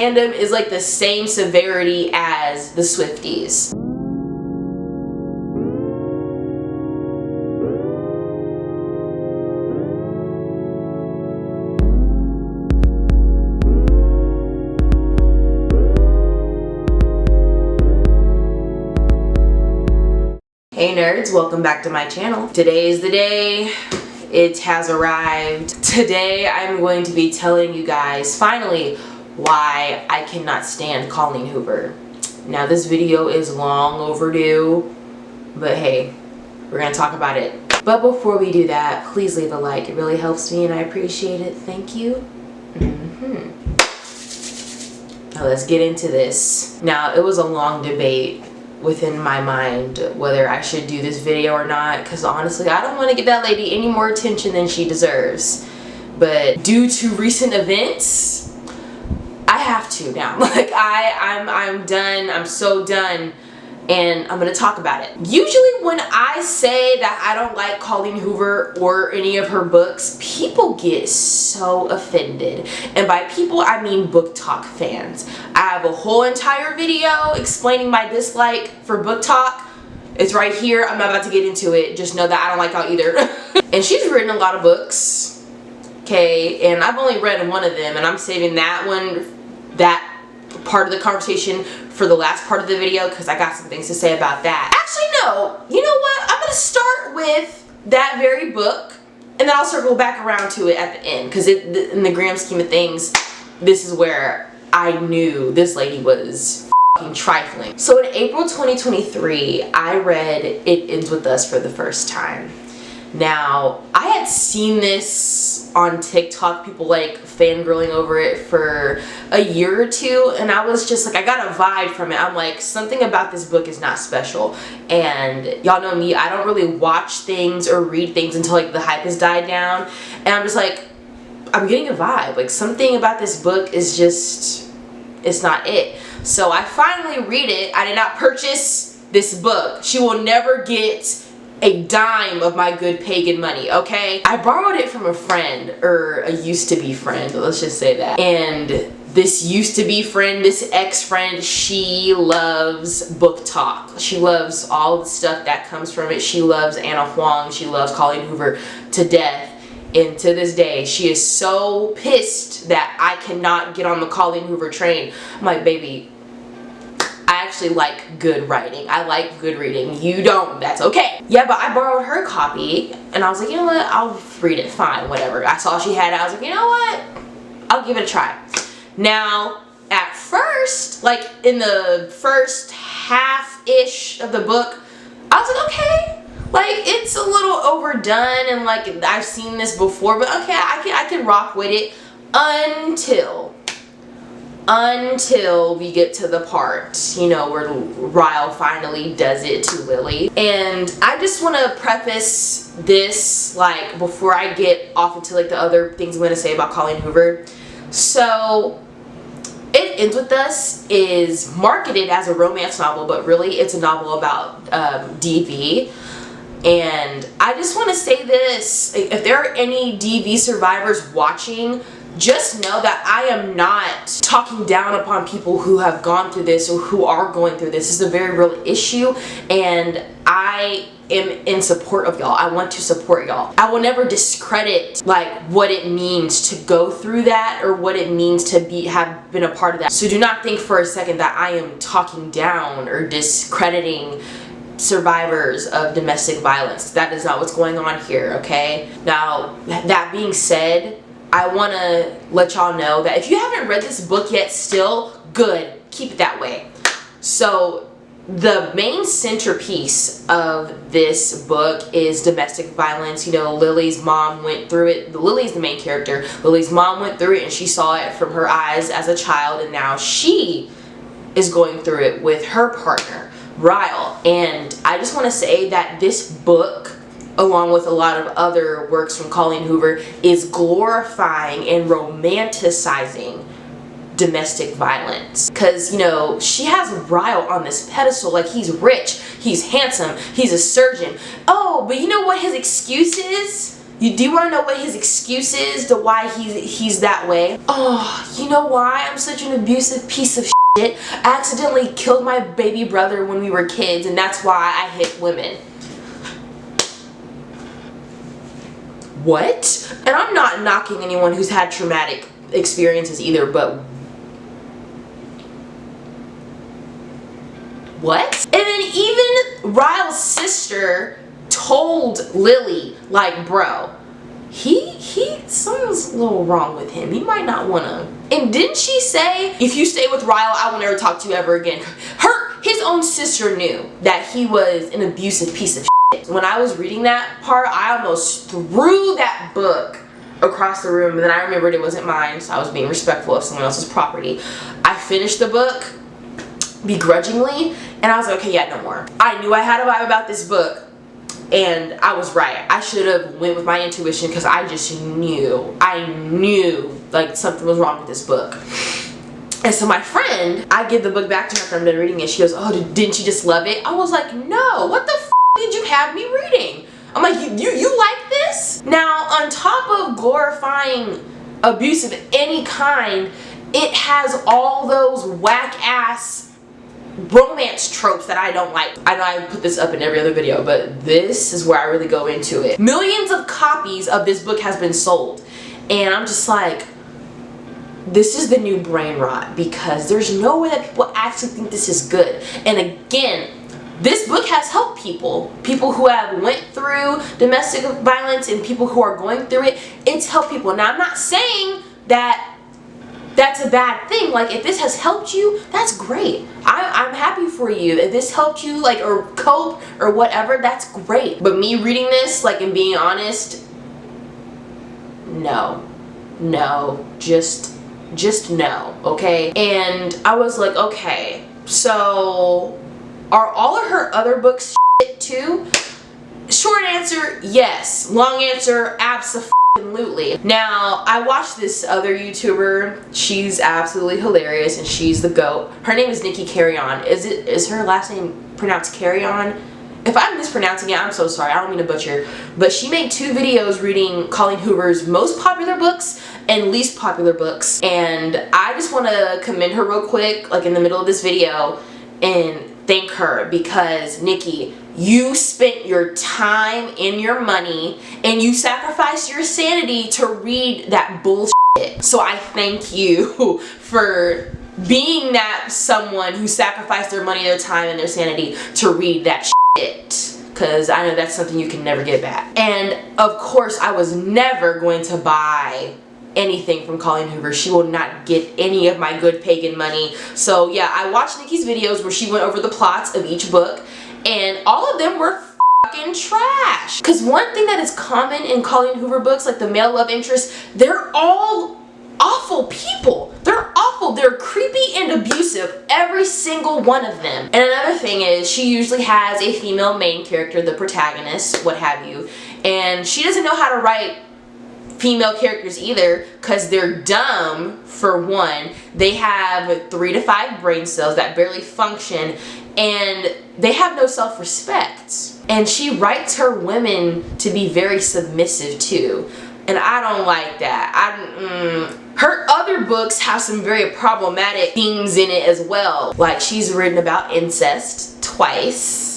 fandom is like the same severity as the Swifties. Hey nerds, welcome back to my channel. Today is the day. It has arrived. Today I'm going to be telling you guys finally why I cannot stand Colleen Hoover. Now this video is long overdue, but hey, we're gonna talk about it. But before we do that, please leave a like. It really helps me and I appreciate it. Thank you. Now let's get into this. Now it was a long debate within my mind whether I should do this video or not, because honestly I don't want to give that lady any more attention than she deserves, but due to recent events I have to now. Like I'm done. I'm so done, and I'm gonna talk about it. Usually when I say that I don't like Colleen Hoover or any of her books, people get so offended, and by people I mean book talk fans. I have a whole entire video explaining my dislike for book talk. It's right here. I'm not about to get into it. Just know that I don't like y'all either. And she's written a lot of books, okay, and I've only read one of them, and I'm saving that part of the conversation for the last part of the video because I got some things to say about that. Actually, no. You know what? I'm going to start with that very book, and then I'll circle back around to it at the end, because in the grand scheme of things, this is where I knew this lady was f***ing trifling. So in April 2023, I read It Ends With Us for the first time. Now, I had seen this on TikTok, people like fangirling over it for a year or two, and I was just like, I got a vibe from it. I'm like, something about this book is not special. And y'all know me, I don't really watch things or read things until like the hype has died down, and I'm just like, I'm getting a vibe. Like something about this book is just, it's not it. So I finally read it. I did not purchase this book. She will never get a dime of my good pagan money, okay? I borrowed it from a friend, or a used-to-be friend, let's just say that. And this used-to-be friend, this ex-friend, she loves book talk. She loves all the stuff that comes from it. She loves Anna Huang. She loves Colleen Hoover to death. And to this day, she is so pissed that I cannot get on the Colleen Hoover train. I'm like, baby, I actually like good writing. I like good reading. You don't. That's okay. Yeah, but I borrowed her copy, and I was like, you know what? I'll read it. Fine, whatever. I saw she had it. I was like, you know what? I'll give it a try. Now, at first, like in the first half-ish of the book, I was like, okay, like it's a little overdone, and like I've seen this before, but okay, I can rock with it until we get to the part, you know, where Ryle finally does it to Lily. And I just want to preface this, like, before I get off into like the other things I'm going to say about Colleen Hoover. So It Ends With Us is marketed as a romance novel, but really it's a novel about DV. And I just want to say this, if there are any DV survivors watching, just know that I am not talking down upon people who have gone through this or who are going through this. This is a very real issue, and I am in support of y'all. I want to support y'all. I will never discredit like what it means to go through that or what it means to have been a part of that. So do not think for a second that I am talking down or discrediting survivors of domestic violence. That is not what's going on here, okay? Now, that being said, I want to let y'all know that if you haven't read this book yet, still good, keep it that way. So the main centerpiece of this book is domestic violence. You know, Lily's mom went through it. Lily's the main character. Lily's mom went through it, and she saw it from her eyes as a child, and now she is going through it with her partner, Ryle. And I just want to say that this book, along with a lot of other works from Colleen Hoover, is glorifying and romanticizing domestic violence. Because, you know, she has Ryle on this pedestal like he's rich, he's handsome, he's a surgeon. Oh, but you know what his excuse is? Do you want to know what his excuse is to why he's that way? Oh, you know why I'm such an abusive piece of shit? I accidentally killed my baby brother when we were kids, and that's why I hit women. What? And I'm not knocking anyone who's had traumatic experiences either, but what? And then even Ryle's sister told Lily, like, bro, something's a little wrong with him. You might not wanna. And didn't she say, if you stay with Ryle, I will never talk to you ever again? His own sister knew that he was an abusive piece of shit. When I was reading that part, I almost threw that book across the room, and then I remembered it wasn't mine, so I was being respectful of someone else's property. I finished the book begrudgingly, and I was like, okay, yeah, no more. I knew I had a vibe about this book, and I was right. I should have went with my intuition, because I just knew. I knew like something was wrong with this book. And so my friend, I give the book back to her after I'm done reading it. She goes, oh, didn't you just love it? I was like, no, what the f did you have me reading? I'm like, you like this? Now, on top of glorifying abuse of any kind, it has all those whack-ass romance tropes that I don't like. I know I put this up in every other video, but this is where I really go into it. Millions of copies of this book has been sold, and I'm just like, this is the new brain rot, because there's no way that people actually think this is good. And again, this book has helped people who have went through domestic violence and people who are going through it. It's helped people. Now, I'm not saying that that's a bad thing. Like, if this has helped you, that's great. I'm happy for you. If this helped you, like, or cope or whatever, that's great. But me reading this, like, and being honest, no, just no, okay? And I was like, okay, so are all of her other books shit too? Short answer, yes. Long answer, absolutely. Now, I watched this other YouTuber. She's absolutely hilarious, and she's the GOAT. Her name is Nikki. Is her last name pronounced Carry On? If I'm mispronouncing it, I'm so sorry. I don't mean to butcher. But she made 2 videos reading Colleen Hoover's most popular books and least popular books. And I just want to commend her real quick, like in the middle of this video, and thank her, because Nikki, you spent your time and your money and you sacrificed your sanity to read that bullshit. So I thank you for being that someone who sacrificed their money, their time, and their sanity to read that shit. Because I know that's something you can never get back. And of course, I was never going to buy anything from Colleen Hoover. She will not get any of my good pagan money. So yeah, I watched Nikki's videos where she went over the plots of each book, and all of them were fucking trash. Because one thing that is common in Colleen Hoover books, like the male love interest, they're all awful people. They're awful. They're creepy and abusive, every single one of them. And another thing is, she usually has a female main character, the protagonist, what have you, and she doesn't know how to write female characters either, because they're dumb, for one. They have 3 to 5 brain cells that barely function, and they have no self-respect. And she writes her women to be very submissive too, and I don't like that. Her other books have some very problematic themes in it as well. Like, she's written about incest twice.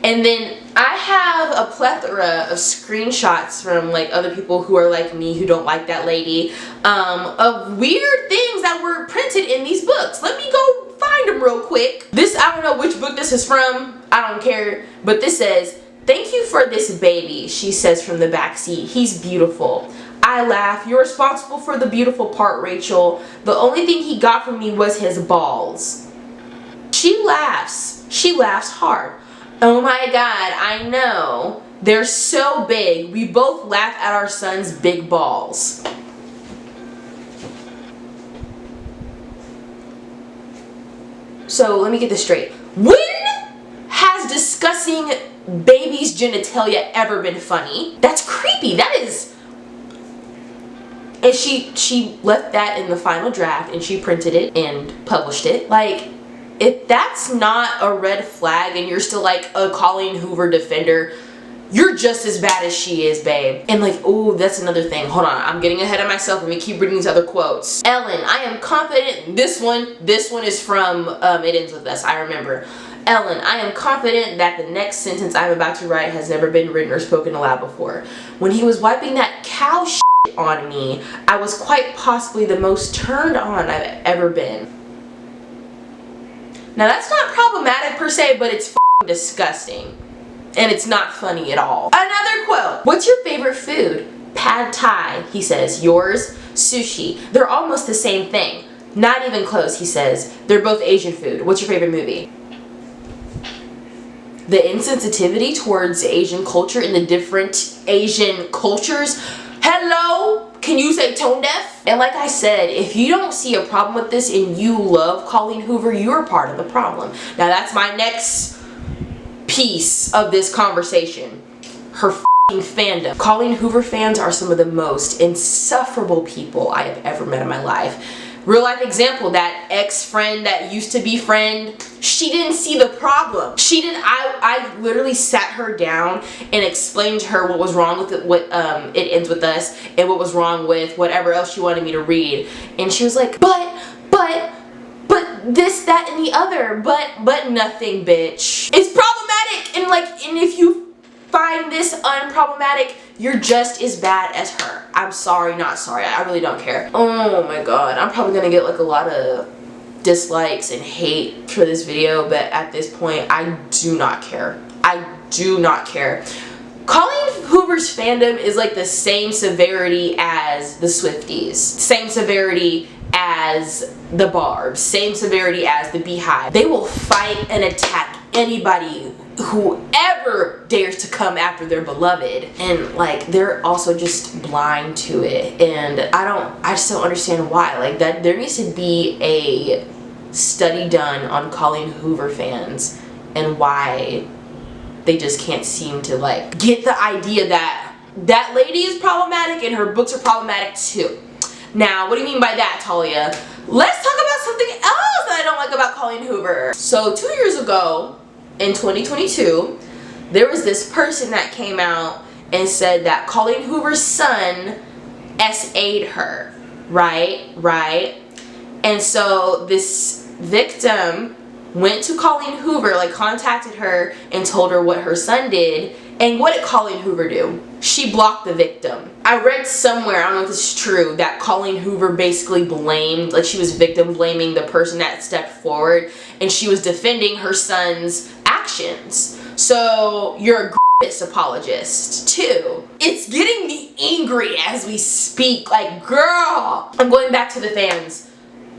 And then I have a plethora of screenshots from like other people who are like me, who don't like that lady, of weird things that were printed in these books. Let me go find them real quick. This, I don't know which book this is from, I don't care, but this says, "Thank you for this baby," she says from the back seat. "He's beautiful." I laugh. "You're responsible for the beautiful part, Rachel. The only thing he got from me was his balls." She laughs. She laughs hard. Oh my god, I know. They're so big. We both laugh at our son's big balls. So let me get this straight. When has discussing baby's genitalia ever been funny? That's creepy. That is... And she left that in the final draft, and she printed it and published it. Like, if that's not a red flag and you're still like a Colleen Hoover defender, you're just as bad as she is, babe. And like, oh, that's another thing. Hold on, I'm getting ahead of myself. Let me keep reading these other quotes. Ellen, I am confident. This one is from It Ends With Us, I remember. Ellen, I am confident that the next sentence I'm about to write has never been written or spoken aloud before. When he was wiping that cow shit on me, I was quite possibly the most turned on I've ever been. Now that's not problematic per se, but it's f***ing disgusting. And it's not funny at all. Another quote. What's your favorite food? Pad Thai, he says. Yours? Sushi. They're almost the same thing. Not even close, he says. They're both Asian food. What's your favorite movie? The insensitivity towards Asian culture and the different Asian cultures. Hello? Can you say tone deaf? And like I said, if you don't see a problem with this and you love Colleen Hoover, you're part of the problem. Now that's my next piece of this conversation. Her f***ing fandom. Colleen Hoover fans are some of the most insufferable people I have ever met in my life. Real life example, that ex-friend that used to be friend, she didn't see the problem. She didn't, I literally sat her down and explained to her what was wrong with It Ends With Us and what was wrong with whatever else she wanted me to read. And she was like, but this, that, and the other, but nothing, bitch. It's problematic, and if you find this unproblematic, you're just as bad as her. I'm sorry, not sorry. I really don't care. Oh my god, I'm probably gonna get like a lot of dislikes and hate for this video, but at this point, I do not care. I do not care. Colleen Hoover's fandom is like the same severity as the Swifties. Same severity as the Barbs. Same severity as the Beehive. They will fight and attack anybody, whoever dares to come after their beloved, and like they're also just blind to it. And I just don't understand why. Like that there needs to be a study done on Colleen Hoover fans and why they just can't seem to like get the idea that that lady is problematic and her books are problematic too. Now, what do you mean by that, Talia? Let's talk about something else that I don't like about Colleen Hoover. So 2 years ago, in 2022, there was this person that came out and said that Colleen Hoover's son SA'd her, right? And so this victim went to Colleen Hoover, like contacted her and told her what her son did. And what did Colleen Hoover do? She blocked the victim. I read somewhere, I don't know if this is true, that Colleen Hoover basically blamed, like she was victim blaming the person that stepped forward, and she was defending her son's actions. So you're a grapist apologist too. It's getting me angry as we speak. Like, girl. I'm going back to the fans.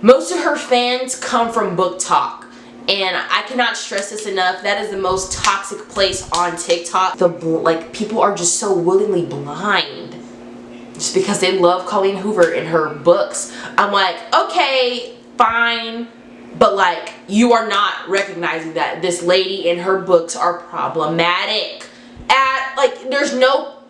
Most of her fans come from book talk. And I cannot stress this enough. That is the most toxic place on TikTok. Like, people are just so willingly blind just because they love Colleen Hoover and her books. I'm like, okay, fine, but like, you are not recognizing that this lady and her books are problematic. Like, there's no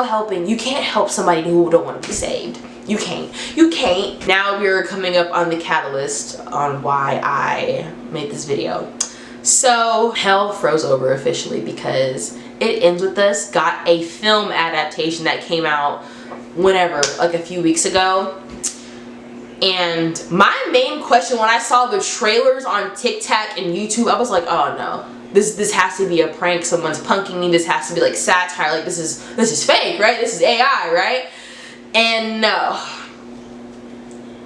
helping. You can't help somebody who don't want to be saved. You can't. Now we're coming up on the catalyst on why I made this video. So hell froze over officially because It Ends With Us got a film adaptation that came out whenever, like a few weeks ago. And my main question when I saw the trailers on TikTok and YouTube, I was like, oh no. This has to be a prank. Someone's punking me. This has to be like satire. Like this is fake, right? This is AI, right? And no,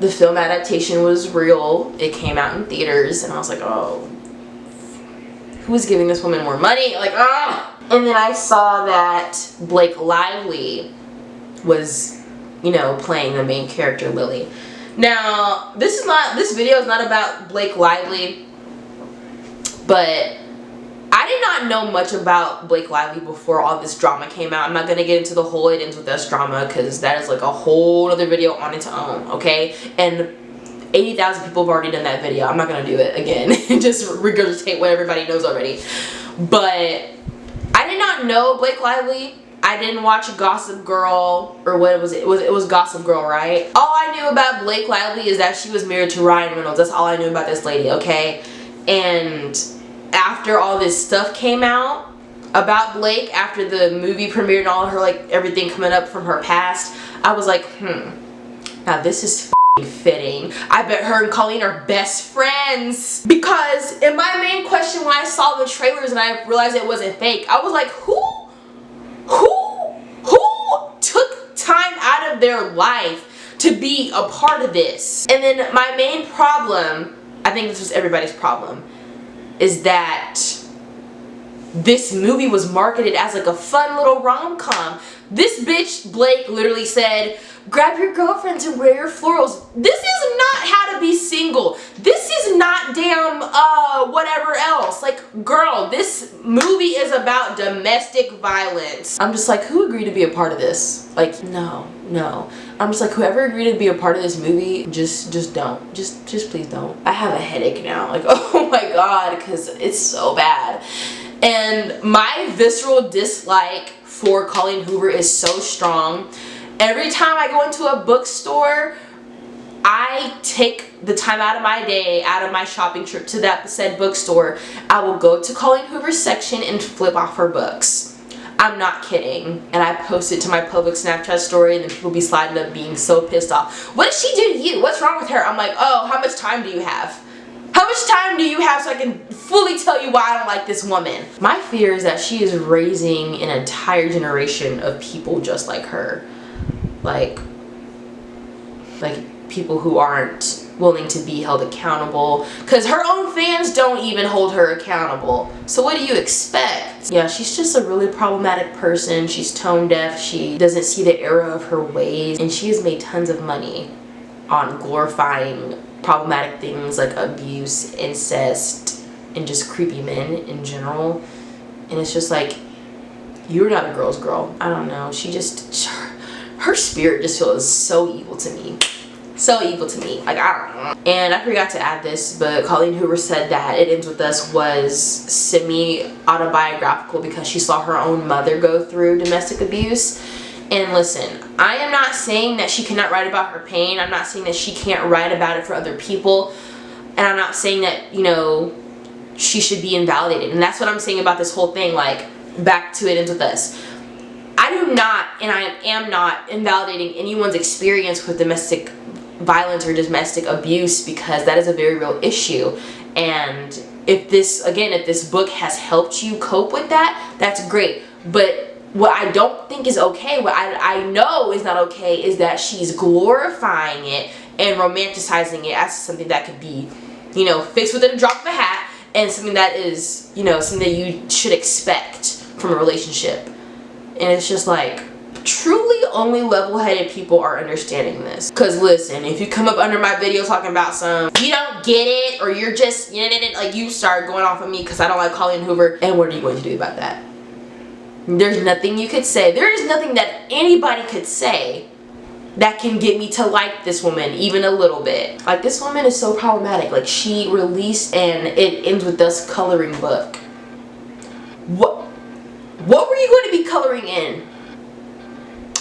the film adaptation was real. It came out in theaters, and I was like, oh, who's giving this woman more money? Like, ah! And then I saw that Blake Lively was, you know, playing the main character, Lily. Now, this video is not about Blake Lively, but I did not know much about Blake Lively before all this drama came out. I'm not going to get into the whole It Ends With Us drama because that is like a whole other video on its own, okay? And 80,000 people have already done that video. I'm not going to do it again and just regurgitate what everybody knows already. But I did not know Blake Lively. I didn't watch Gossip Girl, or what was it? It was Gossip Girl, right? All I knew about Blake Lively is that she was married to Ryan Reynolds. That's all I knew about this lady, okay? And after all this stuff came out, about Blake after the movie premiere and all her, like, everything coming up from her past, I was like, now this is fitting. I bet her and Colleen are best friends. Because in my main question when I saw the trailers and I realized it wasn't fake, I was like, who took time out of their life to be a part of this? And then my main problem, I think this was everybody's problem, is that this movie was marketed as like a fun little rom-com. This bitch, Blake, literally said, grab your girlfriends and wear your florals. This is not How to Be Single. This is not damn whatever else. Like, girl, this movie is about domestic violence. I'm just like, who agreed to be a part of this? Like, no. I'm just like, whoever agreed to be a part of this movie, just don't. Just please don't. I have a headache now. Like, oh my god, because it's so bad. And my visceral dislike for Colleen Hoover is so strong. Every time I go into a bookstore, I take the time out of my day, out of my shopping trip to that said bookstore, I will go to Colleen Hoover's section and flip off her books. I'm not kidding. And I post it to my public Snapchat story and then people be sliding up being so pissed off. What did she do to you? What's wrong with her? I'm like, oh, how much time do you have? How much time do you have so I can fully tell you why I don't like this woman? My fear is that she is raising an entire generation of people just like her. Like people who aren't willing to be held accountable, because her own fans don't even hold her accountable. So what do you expect? Yeah, she's just a really problematic person. She's tone deaf. She doesn't see the error of her ways, and she has made tons of money on glorifying problematic things like abuse, incest, and just creepy men in general. And it's just like, you're not a girl's girl. I don't know. She just, her spirit just feels so evil to me. So evil to me. Like, I don't know. And I forgot to add this, but Colleen Hoover said that It Ends With Us was semi-autobiographical because she saw her own mother go through domestic abuse. And listen, I am not saying that she cannot write about her pain. I'm not saying that she can't write about it for other people. And I'm not saying that, you know, she should be invalidated. And that's what I'm saying about this whole thing. Like, back to It Ends With Us. I do not, and I am not invalidating anyone's experience with domestic violence or domestic abuse, because that is a very real issue. And if this, again, if this book has helped you cope with that, that's great. But what I don't think is okay, what I know is not okay, is that she's glorifying it and romanticizing it as something that could be, you know, fixed within a drop of a hat, and something that is, you know, something that you should expect from a relationship. And it's just like, truly only level-headed people are understanding this. Because listen, if you come up under my video talking about some, you don't get it, or you're just, like, you start going off of me because I don't like Colleen Hoover, and what are you going to do about that? There's nothing you could say. There is nothing that anybody could say that can get me to like this woman even a little bit. Like, this woman is so problematic. Like, she released an It Ends With Us coloring book. What were you going to be coloring in?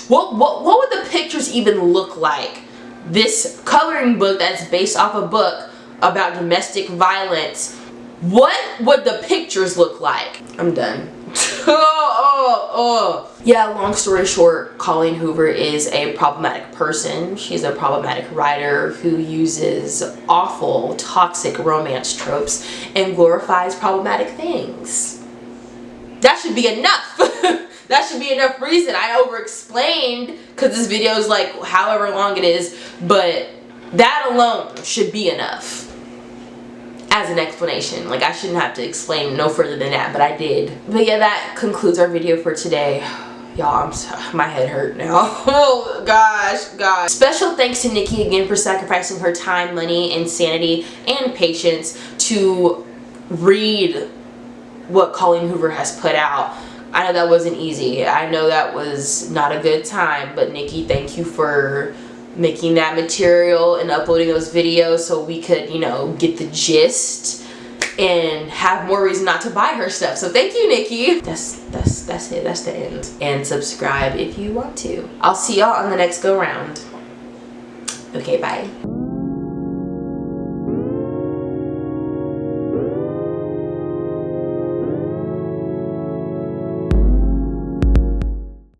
What would the pictures even look like? This coloring book that's based off a book about domestic violence. What would the pictures look like? I'm done. Yeah, long story short, Colleen Hoover is a problematic person. She's a problematic writer who uses awful, toxic romance tropes and glorifies problematic things. That should be enough. That should be enough reason. I over-explained because this video is like however long it is, but that alone should be enough as an explanation. Like, I shouldn't have to explain no further than that, but I did. But yeah, that concludes our video for today. Y'all, my head hurt now. Oh gosh. Special thanks to Nikki again for sacrificing her time, money, and sanity and patience to read what Colleen Hoover has put out. I know that wasn't easy. I know that was not a good time, but Nikki, thank you for making that material and uploading those videos so we could, you know, get the gist and have more reason not to buy her stuff. So thank you, Nikki. That's it. That's the end. And subscribe if you want to. I'll see y'all on the next go round. Okay, bye.